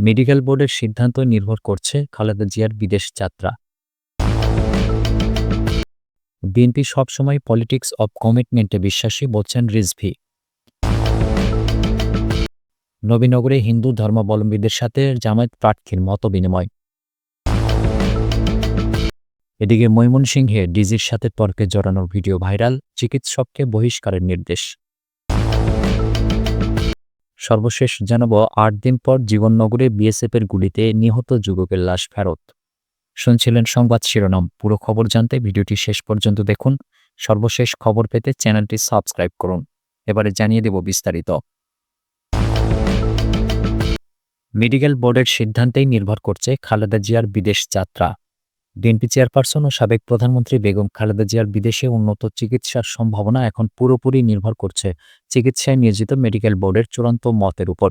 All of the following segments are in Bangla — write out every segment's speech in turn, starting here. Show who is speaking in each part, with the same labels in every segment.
Speaker 1: মেডিকেল বোর্ডের সিদ্ধান্ত নির্ভর করছে খালেদা জিয়ার বিদেশ যাত্রা। বিএনপি সবসময় পলিটিক্স অব কমিটমেন্টে বিশ্বাসী বলছেন রিজভী। নবীনগরে হিন্দু ধর্মাবলম্বীদের সাথে জামায়াত প্রার্থীর মতবিনিময়। এদিকে ময়মনসিংহে ডিজির সাথে তর্কে জড়ানোর ভিডিও ভাইরাল, চিকিৎসককে বহিষ্কারের নির্দেশ। সর্বশেষ জানাবো ৮ দিন পর জীবননগরে বিএসএফের গুলিতে নিহত যুবকের লাশ ফেরত। শুনছিলেন সংবাদ শিরোনাম। পুরো খবর জানতে ভিডিওটি শেষ পর্যন্ত দেখুন। সর্বশেষ খবর পেতে চ্যানেলটি সাবস্ক্রাইব করুন। এবারে জানিয়ে দেব বিস্তারিত। মেডিকেল বোর্ডের সিদ্ধান্তেই নির্ভর করছে খালেদা জিয়ার বিদেশ যাত্রা। বিএনপি চেয়ারপারসন ও সাবেক প্রধানমন্ত্রী বেগম খালেদা জিয়ার বিদেশে উন্নত চিকিৎসার সম্ভাবনা এখন পুরোপুরি নির্ভর করছে চিকিৎসায় নিয়োজিত মেডিকেল বোর্ডের চূড়ান্ত মতের উপর।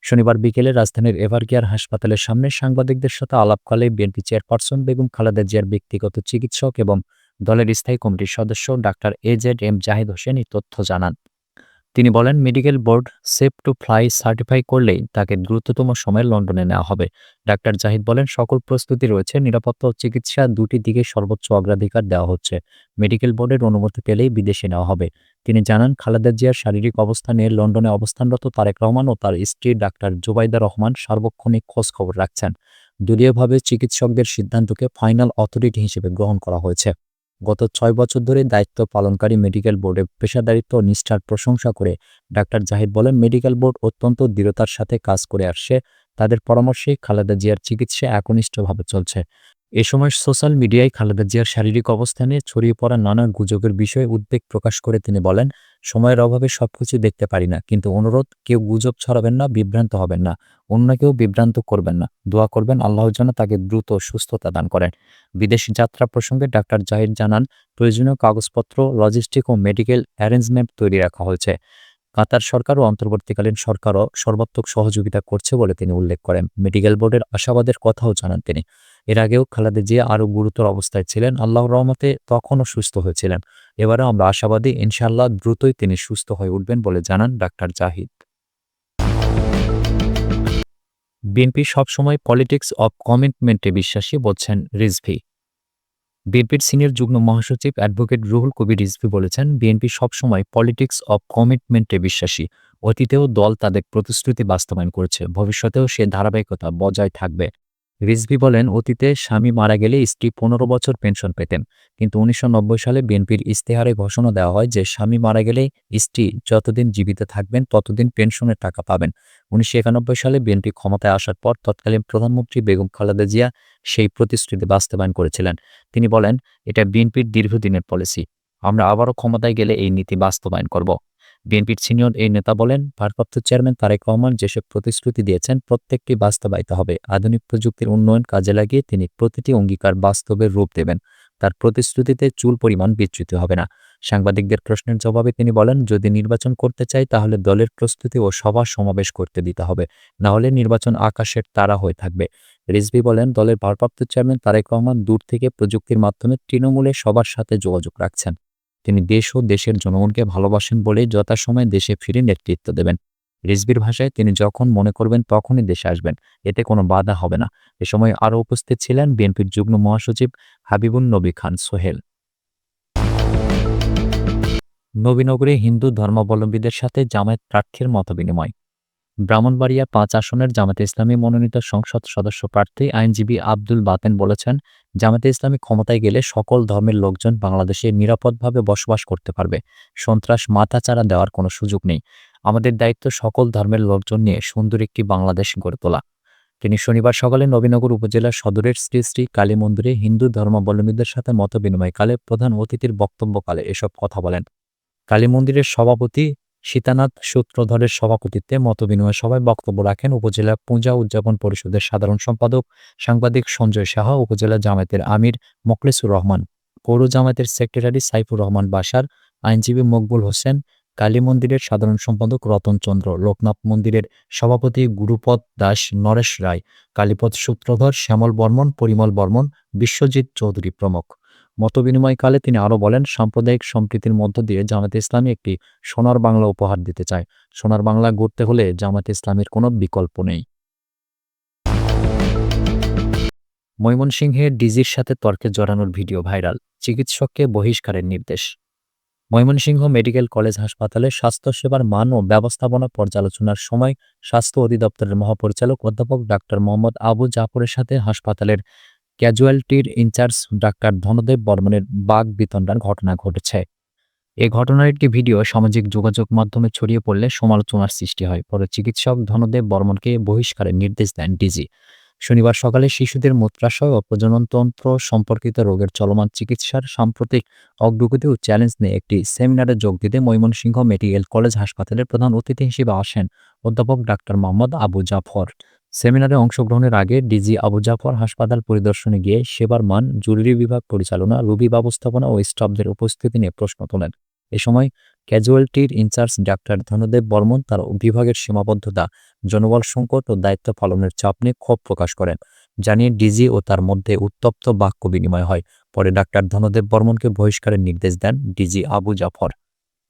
Speaker 1: শনিবার বিকেলে রাজধানীর এভারকেয়ার হাসপাতালের সামনে সাংবাদিকদের সাথে আলাপকালে বিএনপি চেয়ারপারসন বেগম খালেদা জিয়ার ব্যক্তিগত চিকিৎসক এবং দলের স্থায়ী কমিটির সদস্য ডাক্তার এজেড জাহিদ হোসেন এই তথ্য জানান। তিনি বলেন, medical board safe to fly certify করলেই তাকে দ্রুততম সময়ে লন্ডনে নেওয়া হবে। ডাক্তার জাহিদ বলেন, সকল প্রস্তুতি রয়েছে, নিরাপত্তা ও চিকিৎসা দুটি দিকে সর্বোচ্চ অগ্রাধিকার দেওয়া হচ্ছে। মেডিকেল বোর্ডের অনুমতি পেলেই বিদেশে নেওয়া হবে। তিনি জানান, খালেদা জিয়ার শারীরিক অবস্থা নিয়ে লন্ডনে অবস্থানরত তারেক রহমান ও তার স্ত্রী ডাক্তার জুবাইদা রহমান সার্বক্ষণিক খোঁজ খবর রাখছেন। দলীয়ভাবে চিকিৎসকদের সিদ্ধান্তকে ফাইনাল অথরিটি হিসেবে গ্রহণ করা হয়েছে। গত ৬ বছর ধরে দায়িত্ব পালনকারী মেডিকেল বোর্ডের পেশাদারিত্ব ও নিষ্ঠার প্রশংসা করে ডাক্তার জাহিদ বলেন, মেডিকেল বোর্ড অত্যন্ত দৃঢ়তার সাথে কাজ করে আসছে। তাদের পরামর্শেই খালেদা জিয়ার চিকিৎসা একনিষ্ঠভাবে চলছে। এ সময় সোশ্যাল মিডিয়ায় খালেদা জিয়ার শারীরিক অবস্থা নিয়ে ছড়িয়ে পড়া নানা গুজবের বিষয়ে উদ্বেগ প্রকাশ করে তিনি বলেন, সময়ের অভাবে সবকিছু দেখতে পারি না, কিন্তু অনুরোধ, কেউ গুজব ছড়াবেন না, বিভ্রান্ত হবেন না, অন্য কেউ বিভ্রান্ত করবেন না। দোয়া করবেন আল্লাহ যেন তাকে দ্রুত সুস্থতা দান করেন। বিদেশ যাত্রা প্রসঙ্গে ডাক্তার জাহিদ জানান, প্রয়োজনীয় কাগজপত্র, লজিস্টিক ও মেডিকেল অ্যারেঞ্জমেন্ট তৈরি রাখা হয়েছে। কাতার সরকার ও অন্তর্বর্তীকালীন সরকারও সর্বাত্মক সহযোগিতা করছে বলে তিনি উল্লেখ করেন। মেডিকেল বোর্ডের আশাবাদের কথাও জানান তিনি। এর আগেও খালেদা জিয়া আরও গুরুতর অবস্থায় ছিলেন, আল্লাহর রহমতে তখনও সুস্থ হয়েছিলেন। এবারে আমরা আশাবাদী, ইনশাআল্লাহ দ্রুতই তিনি সুস্থ হয়ে উঠবেন বলে জানান ডাক্তার জাহিদ। বিএনপি সবসময় পলিটিক্স অব কমিটমেন্টে বিশ্বাসী বলছেন রিজভী। বিএনপির সিনিয়র যুগ্ম মহাসচিব অ্যাডভোকেট রুহুল কবির রিজভী বলেছেন, বিএনপি সবসময় পলিটিক্স অব কমিটমেন্টে বিশ্বাসী। অতীতেও দল তাদের প্রতিশ্রুতি বাস্তবায়ন করেছে, ভবিষ্যতেও সে ধারাবাহিকতা বজায় থাকবে। রিজভী বলেন, অতীতে স্বামী মারা গেলে স্ত্রী ১৫ বছর পেনশন পেতেন, কিন্তু ১৯৯০ সালে বিএনপির ইশতেহারে ঘোষণা দেওয়া হয় যে স্বামী মারা গেলে স্ত্রী যতদিন জীবিত থাকবেন ততদিন পেনশনের টাকা পাবেন। ১৯৯১ সালে বিএনপি ক্ষমতায় আসার পর তৎকালীন প্রধানমন্ত্রী বেগম খালেদা জিয়া সেই প্রতিশ্রুতি বাস্তবায়ন করেছিলেন। তিনি বলেন, এটা বিএনপির দীর্ঘদিনের পলিসি। আমরা আবারও ক্ষমতায় গেলে এই নীতি বাস্তবায়ন করব। বিএনপির সিনিয়র এই নেতা বলেন, ভারপ্রাপ্ত চেয়ারম্যান তারেক রহমান যেসব প্রতিশ্রুতি দিয়েছেন প্রত্যেকটি বাস্তবায়িত হবে। আধুনিক প্রযুক্তির উন্নয়ন কাজে লাগিয়ে তিনি প্রতিটি অঙ্গীকার বাস্তবের রূপ দেবেন। তার প্রতিশ্রুতিতে চুল পরিমাণ বিচ্যুতি হবে না। সাংবাদিকদের প্রশ্নের জবাবে তিনি বলেন, যদি নির্বাচন করতে চাই তাহলে দলের প্রস্তুতি ও সভা সমাবেশ করতে দিতে হবে, না হলে নির্বাচন আকাশের তারা হয়ে থাকবে। রিজভী বলেন, দলের ভারপ্রাপ্ত চেয়ারম্যান তারেক রহমান দূর থেকে প্রযুক্তির মাধ্যমে তৃণমূলে সবার সাথে যোগাযোগ রাখছেন। তিনি দেশ ও দেশের জনগণকে ভালোবাসেন বলেই যথাসময়ে দেশে ফিরে নেতৃত্ব দেবেন। রিজভীর ভাষায়, তিনি যখন মনে করবেন তখনই দেশে আসবেন, এতে কোনো বাধা হবে না। এ সময় আরও উপস্থিত ছিলেন বিএনপির যুগ্ম মহাসচিব হাবিবুন নবী খান সোহেল। নবীনগরে হিন্দু ধর্মাবলম্বীদের সাথে জামায়াত প্রার্থীর মতবিনিময়। ব্রাহ্মণবাড়িয়া ৫ আসনের জামায়াতে ইসলামী মনোনীত সংসদ সদস্য প্রার্থী আইনজীবী আব্দুল বাতেন বলেছেন, জামায়াতে ইসলামী ক্ষমতায় গেলে সকল ধর্মের লোকজন বাংলাদেশে নিরাপদভাবে বসবাস করতে পারবে। সন্ত্রাস মাথাচাড়া দেওয়ার কোনো সুযোগ নেই। আমাদের দায়িত্ব সকল ধর্মের লোকজন নিয়ে সুন্দর একটি বাংলাদেশ গড়ে তোলা। তিনি শনিবার সকালে নবীনগর উপজেলা সদরের শ্রী শ্রী কালী মন্দিরে হিন্দু ধর্মাবলম্বীদের সাথে মতবিনিময়কালে প্রধান অতিথির বক্তব্যকালে এসব কথা বলেন। কালী মন্দিরের সভাপতি সীতানাথ সূত্রধরের সভাপতিত্বে মতবিনিময় সভায় বক্তব্য রাখেন উপজেলা পূজা উদযাপন পরিষদের সাধারণ সম্পাদক সাংবাদিক সঞ্জয় সাহা, উপজেলা জামায়াতের আমির মোখলেসুর রহমান, পৌর জামায়াতের সেক্রেটারি সাইফুর রহমান বাশার, আইনজীবী মকবুল হোসেন, কালী মন্দিরের সাধারণ সম্পাদক রতন চন্দ্র, লোকনাথ মন্দিরের সভাপতি গুরুপদ দাস, নরেশ রায়, কালীপদ সূত্রধর, শ্যামল বর্মন, পরিমল বর্মন, বিশ্বজিৎ চৌধুরী প্রমুখ। মতবিনিময়কালে তিনি আরও বলেন, সাম্প্রদায়িক সম্প্রীতির মধ্য দিয়ে জামায়াতে ইসলামী একটি সোনার বাংলা উপহার দিতে চায়। সোনার বাংলা গড়তে হলে জামায়াতে ইসলামীর কোনো বিকল্প নেই। ময়মনসিংহে ডিজির সাথে তর্কে জড়ানোর ভিডিও ভাইরাল, চিকিৎসককে বহিষ্কারের নির্দেশ। ময়মনসিংহ মেডিকেল কলেজ হাসপাতালে স্বাস্থ্যসেবার মান ও ব্যবস্থাপনা পর্যালোচনার সময় স্বাস্থ্য অধিদপ্তরের মহাপরিচালক অধ্যাপক ডাক্তার মোহাম্মদ আবু জাফরের সাথে হাসপাতালের ক্যাজুয়ালিটির ইনচার্জ ডাক্তার ধনদেব বর্মনের বাক বিতণ্ডার ঘটনা ঘটেছে। এ ঘটনার একটি ভিডিও সামাজিক যোগাযোগ মাধ্যমে ছড়িয়ে পড়লে সমালোচনার সৃষ্টি হয়। পরে চিকিৎসক ধনদেব বর্মনকে বহিষ্কারের নির্দেশ দেন ডিজি। শনিবার সকালে শিশুদের মূত্রাশয় ও প্রজননতন্ত্র সম্পর্কিত রোগের চলমান চিকিৎসার সাম্প্রতিক অগ্রগতি ও চ্যালেঞ্জ নিয়ে একটি সেমিনারে যোগ দিতে ময়মনসিংহ মেডিকেল কলেজ হাসপাতালের প্রধান অতিথি হিসেবে আসেন অধ্যাপক ডাক্তার মোহাম্মদ আবু জাফর। সেমিনারে অংশগ্রহণের আগে ডিজি আবু জাফর হাসপাতাল পরিদর্শনে গিয়ে সেবার মান, জরুরি বিভাগ পরিচালনা, রোগী ব্যবস্থাপনা ও স্টাফদের উপস্থিতি নিয়ে প্রশ্ন তোলেন। এ সময় ক্যাজুয়ালিটির ইনচার্জ ডাক্তার ধনদেব বর্মন তার বিভাগের সীমাবদ্ধতা, জনবল সংকট ও দায়িত্ব পালনের চাপ নিয়ে ক্ষোভ প্রকাশ করেন, জানিয়ে ডিজি ও তার মধ্যে উত্তপ্ত বাক্য বিনিময় হয়। পরে ডাক্তার ধনদেব বর্মনকে বহিষ্কারের নির্দেশ দেন DG Abu Jafar.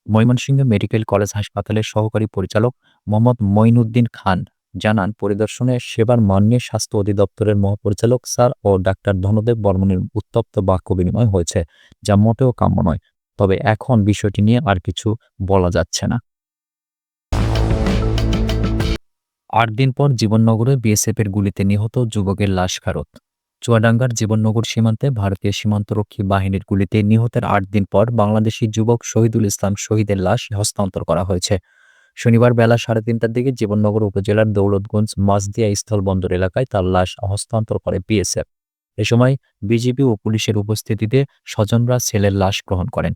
Speaker 1: Mymensingh medical college হাসপাতালের সহকারী পরিচালক মোহাম্মদ মঈনুদ্দিন খান জানান, পরিদর্শনে সেবার মান নিয়ে স্বাস্থ্য অধিদপ্তরের মহাপরিচালক স্যার ও ডাক্তার ধনদেব বর্মনের উত্তপ্ত বাক্য বিনিময় হয়েছে, যা মোটেও কাম্য নয়। তবে এখন বিষয়টি নিয়ে আর কিছু বলা যাচ্ছে না। ৮ দিন পর জীবননগরে বিএসএফের গুলিতে নিহত যুবকের লাশ ফেরত। চুয়াডাঙ্গার জীবননগর সীমান্তে ভারতীয় সীমান্তরক্ষী বাহিনীর গুলিতে নিহতের ৮ দিন পর বাংলাদেশি যুবক শহীদুল ইসলাম শহীদের লাশ হস্তান্তর করা হয়েছে। শনিবার বেলা ৩:৩০টার দিকে জীবননগর উপজেলার দৌলতগঞ্জ মাঝদিয়া স্থলবন্দর এলাকায় তার লাশ হস্তান্তর করে বিএসএফ। এ সময় বিজিবি ও পুলিশের উপস্থিতিতে স্বজনরা ছেলের লাশ গ্রহণ করেন।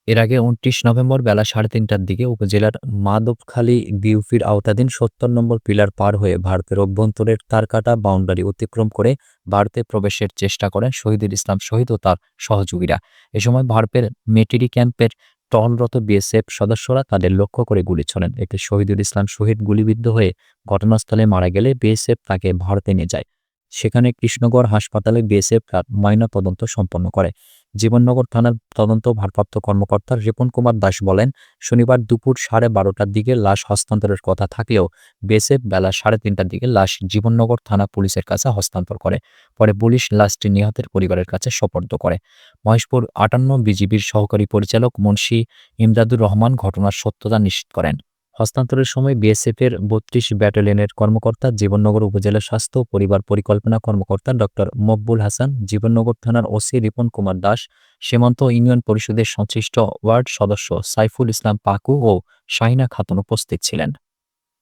Speaker 1: এর আগে ২৯ নভেম্বর বেলা ৩:৩০টার দিকে উপজেলার মাধবখালী বিউপির আওতাধীন ৭০ নম্বর পিলার পার হয়ে ভারতের অভ্যন্তরের তারকাটা বাউন্ডারি অতিক্রম করে ভারতে প্রবেশের চেষ্টা করেন শহীদুল ইসলাম শহীদ ও তার সহযোগীরা। এ সময় ভারতের মেটেরি ক্যাম্পের টহলরত বিএসএফ সদস্যরা তাদের লক্ষ্য করে গুলি ছোড়েন। এতে শহীদুল ইসলাম শহীদ গুলিবিদ্ধ হয়ে ঘটনাস্থলে মারা গেলে বিএসএফ তাকে ভারতে নিয়ে যায়। সেখানে কৃষ্ণগড় হাসপাতালে বিএসএফ তার ময়নাতদন্ত সম্পন্ন করে। জীবননগর থানার তদন্ত ভারপ্রাপ্ত কর্মকর্তা রিপন কুমার দাস বলেন, শনিবার দুপুর 12:30টার দিকে লাশ হস্তান্তরের কথা থাকলেও বিএসএফ বেলা 3:30টার দিকে লাশ জীবননগর থানা পুলিশের কাছে হস্তান্তর করে। পরে পুলিশ লাশটি নিহতের পরিবারের কাছে সোপর্দ করে। মহেশপুর 58 বিজিবির সহকারী পরিচালক মুন্সি ইমদাদুর রহমান ঘটনার সত্যতা নিশ্চিত করেন। হস্তান্তরের সময় বিএসএফের ৩২ ব্যাটালিয়নের কর্মকর্তা, জীবননগর উপজেলা স্বাস্থ্য ও পরিবার পরিকল্পনা কর্মকর্তা ডক্টর মকবুল হাসান, জীবননগর থানার ওসি রিপন কুমার দাস, সীমান্ত ইউনিয়ন পরিষদের সংশ্লিষ্ট ওয়ার্ড সদস্য সাইফুল ইসলাম পাকু ও শাহিনা খাতুন উপস্থিত ছিলেন।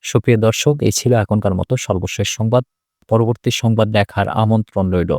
Speaker 1: সুপ্রিয় দর্শক, এই ছিল এখনকার মতো সর্বশেষ সংবাদ। পরবর্তী সংবাদ দেখার আমন্ত্রণ রইল।